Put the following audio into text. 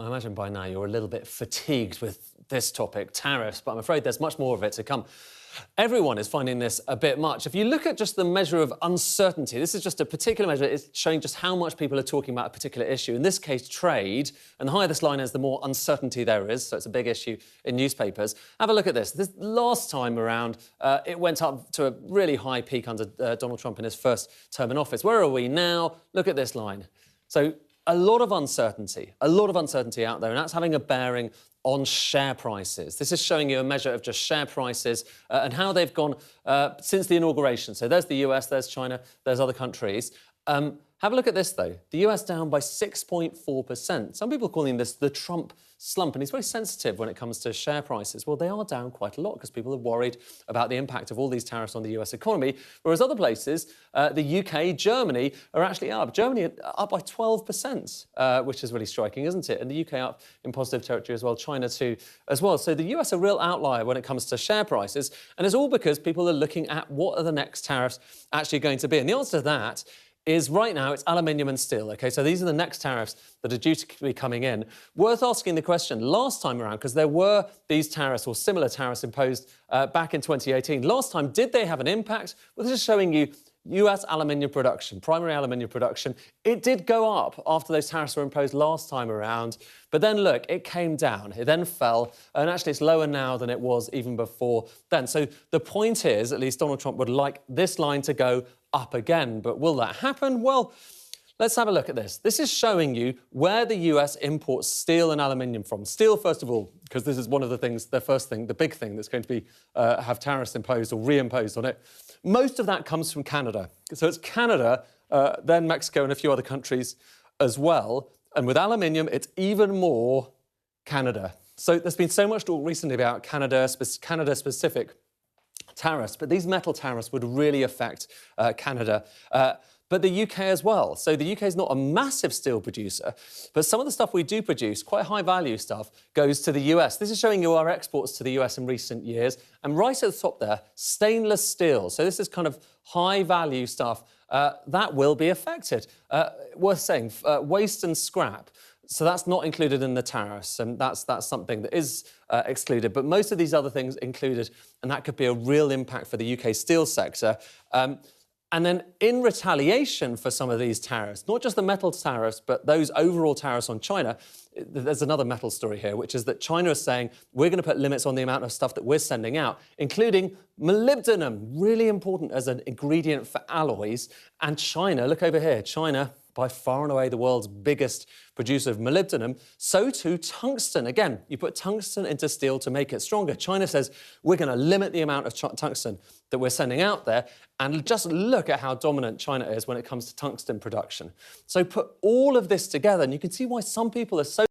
I imagine by now you're a little bit fatigued with this topic, tariffs, but I'm afraid there's much more of it to come. Everyone is finding this a bit much. If you look at just the measure of uncertainty, this is just a particular measure. It's showing just how much people are talking about a particular issue. In this case, trade. And the higher this line is, the more uncertainty there is. So it's a big issue in newspapers. Have a look at this. This last time around, it went up to a really high peak under Donald Trump in his first term in office. Where are we now? Look at this line. So a lot of uncertainty out there, and that's having a bearing on share prices. This is showing you a measure of just share prices and how they've gone since the inauguration. So there's the US, there's China, there's other countries. Have a look at this, though. The US down by 6.4%. Some people are calling this the Trump slump, and he's very sensitive when it comes to share prices. Well, they are down quite a lot because people are worried about the impact of all these tariffs on the US economy, whereas other places, the UK, Germany, are actually up. Germany up by 12%, which is really striking, isn't it? And the UK up in positive territory as well, China too as well. So the US a real outlier when it comes to share prices, and it's all because people are looking at what are the next tariffs actually going to be. And the answer to that is right now it's aluminium and steel, OK? So these are the next tariffs that are due to be coming in. Worth asking the question last time around, because there were these tariffs or similar tariffs imposed back in 2018. Last time, did they have an impact? Well, this is showing you US aluminium production, primary aluminium production. It did go up after those tariffs were imposed last time around. But then, look, it came down. It then fell. And actually, it's lower now than it was even before then. So the point is, at least Donald Trump would like this line to go up again. But will that happen? Well, let's have a look at this. This is showing you where the US imports steel and aluminium from. Steel, first of all, because this is one of the things, the first thing, the big thing that's going to be have tariffs imposed or reimposed on it. Most of that comes from Canada. So it's Canada, then Mexico and a few other countries as well. And with aluminium, it's even more Canada. So there's been so much talk recently about Canada-specific tariffs, but these metal tariffs would really affect Canada. But the UK as well. So the UK is not a massive steel producer, but some of the stuff we do produce, quite high-value stuff, goes to the US. This is showing you our exports to the US in recent years. And right at the top there, stainless steel. So this is kind of high-value stuff. That will be affected. Worth saying, waste and scrap. So that's not included in the tariffs, and that's something that is excluded. But most of these other things included, and that could be a real impact for the UK steel sector. And then in retaliation for some of these tariffs, not just the metal tariffs, but those overall tariffs on China, there's another metal story here, which is that China is saying we're going to put limits on the amount of stuff that we're sending out, including molybdenum, really important as an ingredient for alloys. And China, look over here, China, by far and away the world's biggest producer of molybdenum, so too tungsten. Again, you put tungsten into steel to make it stronger. China says we're going to limit the amount of tungsten that we're sending out there, and just look at how dominant China is when it comes to tungsten production. So put all of this together and you can see why some people are so